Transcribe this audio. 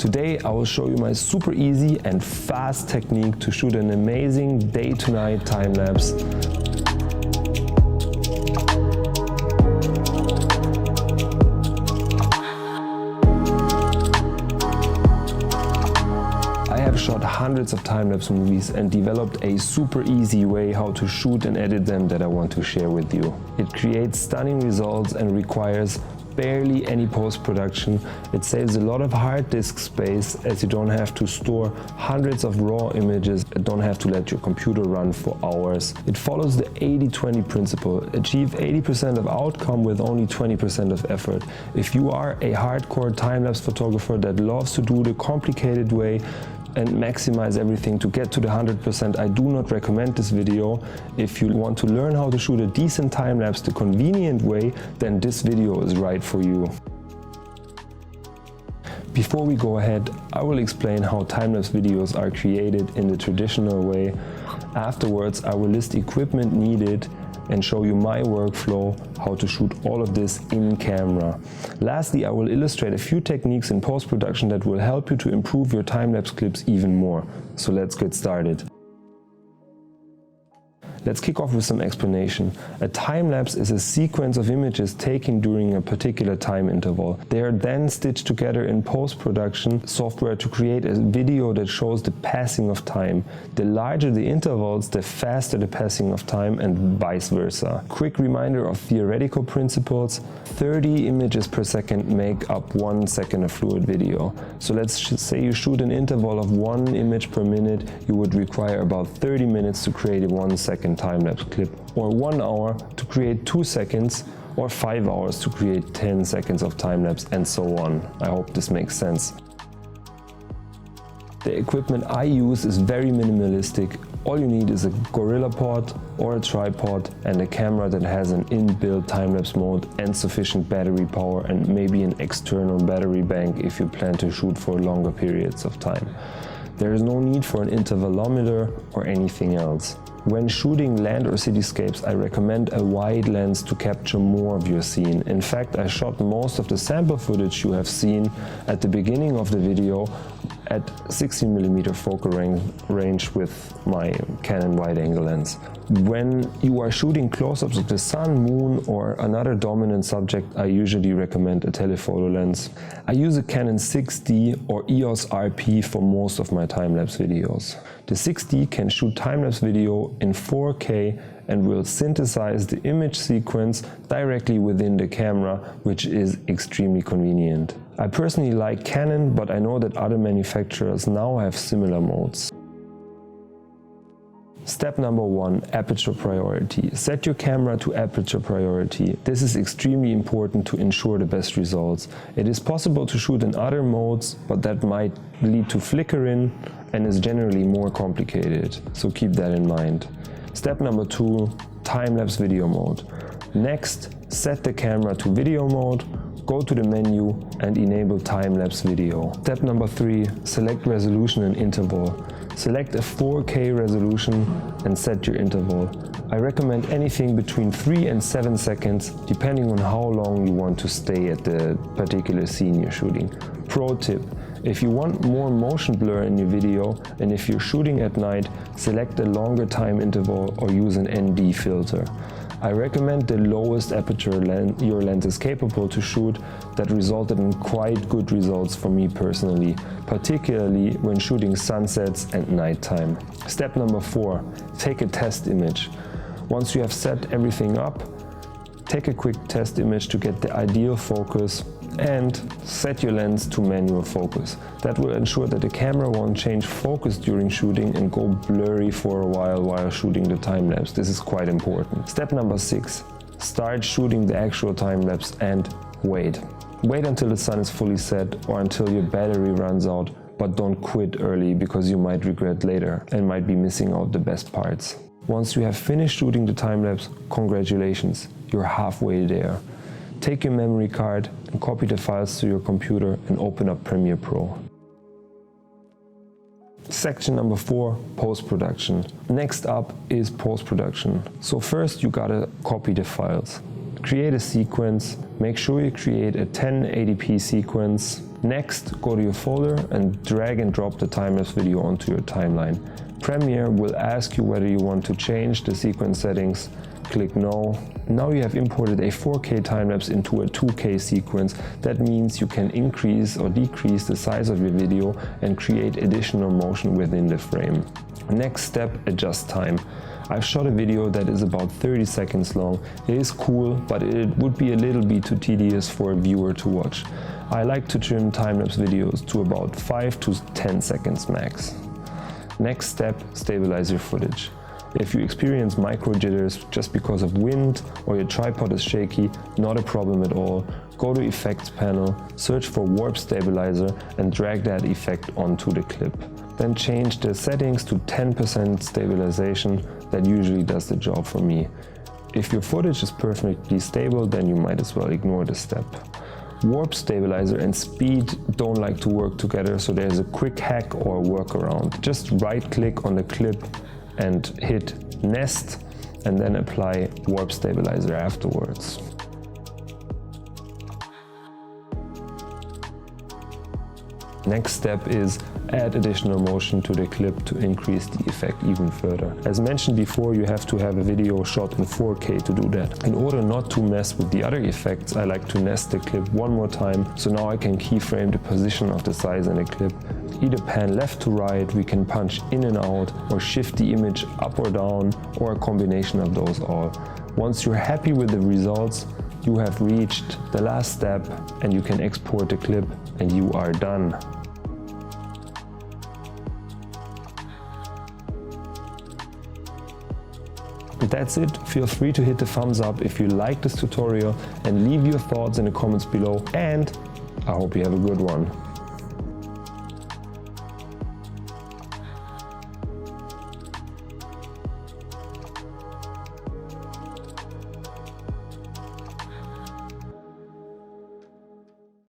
Today I will show you my super easy and fast technique to shoot an amazing day-to-night time-lapse. I have shot hundreds of time-lapse movies and developed a super easy way how to shoot and edit them that I want to share with you. It creates stunning results and requires barely any post-production. It saves a lot of hard disk space as you don't have to store hundreds of raw images and don't have to let your computer run for hours. It follows the 80-20 principle. Achieve 80% of outcome with only 20% of effort. If you are a hardcore time-lapse photographer that loves to do the complicated way and maximize everything to get to the 100%, I do not recommend this video. If you want to learn how to shoot a decent time-lapse the convenient way, then this video is right for you. Before we go ahead, I will explain how time-lapse videos are created in the traditional way. Afterwards, I will list equipment needed and show you my workflow, how to shoot all of this in camera. Lastly, I will illustrate a few techniques in post-production that will help you to improve your time-lapse clips even more. So let's get started. Let's kick off with some explanation. A time-lapse is a sequence of images taken during a particular time interval. They are then stitched together in post-production software to create a video that shows the passing of time. The larger the intervals, the faster the passing of time, and vice versa. Quick reminder of theoretical principles: 30 images per second make up 1 second of fluid video. So let's say you shoot an interval of 1 image per minute, you would require about 30 minutes to create a 1 second time-lapse clip, or 1 hour to create 2 seconds, or 5 hours to create 10 seconds of time-lapse, and so on. I hope this makes sense. The equipment I use is very minimalistic. All you need is a GorillaPod or a tripod and a camera that has an inbuilt time-lapse mode and sufficient battery power, and maybe an external battery bank if you plan to shoot for longer periods of time. There is no need for an intervalometer or anything else. When shooting land or cityscapes, I recommend a wide lens to capture more of your scene. In fact, I shot most of the sample footage you have seen at the beginning of the video at 16mm focal range with my Canon wide-angle lens. When you are shooting close-ups of the sun, moon, or another dominant subject, I usually recommend a telephoto lens. I use a Canon 6D or EOS RP for most of my time-lapse videos. The 6D can shoot time-lapse video in 4K and will synthesize the image sequence directly within the camera, which is extremely convenient. I personally like Canon, but I know that other manufacturers now have similar modes. Step number 1, aperture priority. Set your camera to aperture priority. This is extremely important to ensure the best results. It is possible to shoot in other modes, but that might lead to flickering and is generally more complicated, so keep that in mind. Step number 2, time-lapse video mode. Next, set the camera to video mode, go to the menu and enable time-lapse video. Step number 3, select resolution and interval. Select a 4K resolution and set your interval. I recommend anything between 3 and 7 seconds, depending on how long you want to stay at the particular scene you're shooting. Pro tip: if you want more motion blur in your video and if you're shooting at night, select a longer time interval or use an ND filter. I recommend the lowest aperture your lens is capable to shoot. That resulted in quite good results for me personally, particularly when shooting sunsets and nighttime. Step number 4, take a test image. Once you have set everything up, take a quick test image to get the ideal focus and set your lens to manual focus. That will ensure that the camera won't change focus during shooting and go blurry for a while shooting the time-lapse. This is quite important. Step number 6, start shooting the actual time-lapse and wait. Wait until the sun is fully set or until your battery runs out, but don't quit early because you might regret later and might be missing out the best parts. Once you have finished shooting the time-lapse, congratulations, you're halfway there. Take your memory card and copy the files to your computer and open up Premiere Pro. Section number 4, post-production. Next up is post-production. So first you gotta copy the files. Create a sequence, make sure you create a 1080p sequence Next, go to your folder and drag and drop the time-lapse video onto your timeline. Premiere will ask you whether you want to change the sequence settings. Click no. Now you have imported a 4K time-lapse into a 2K sequence. That means you can increase or decrease the size of your video and create additional motion within the frame. Next step, adjust time. I've shot a video that is about 30 seconds long. It is cool, but it would be a little bit too tedious for a viewer to watch. I like to trim time-lapse videos to about 5 to 10 seconds max. Next step, stabilize your footage. If you experience micro jitters just because of wind or your tripod is shaky, not a problem at all. Go to Effects panel, search for Warp Stabilizer and drag that effect onto the clip. Then change the settings to 10% stabilization. That usually does the job for me. If your footage is perfectly stable, then you might as well ignore this step. Warp stabilizer and speed don't like to work together, so there's a quick hack or workaround. Just right click on the clip and hit nest and then apply warp stabilizer afterwards. Next step is add additional motion to the clip to increase the effect even further. As mentioned before, you have to have a video shot in 4K to do that. In order not to mess with the other effects, I like to nest the clip one more time, so now I can keyframe the position of the size in the clip. Either pan left to right, we can punch in and out, or shift the image up or down, or a combination of those all. Once you're happy with the results, you have reached the last step and you can export the clip and you are done. That's it. Feel free to hit the thumbs up if you like this tutorial and leave your thoughts in the comments below, and I hope you have a good one.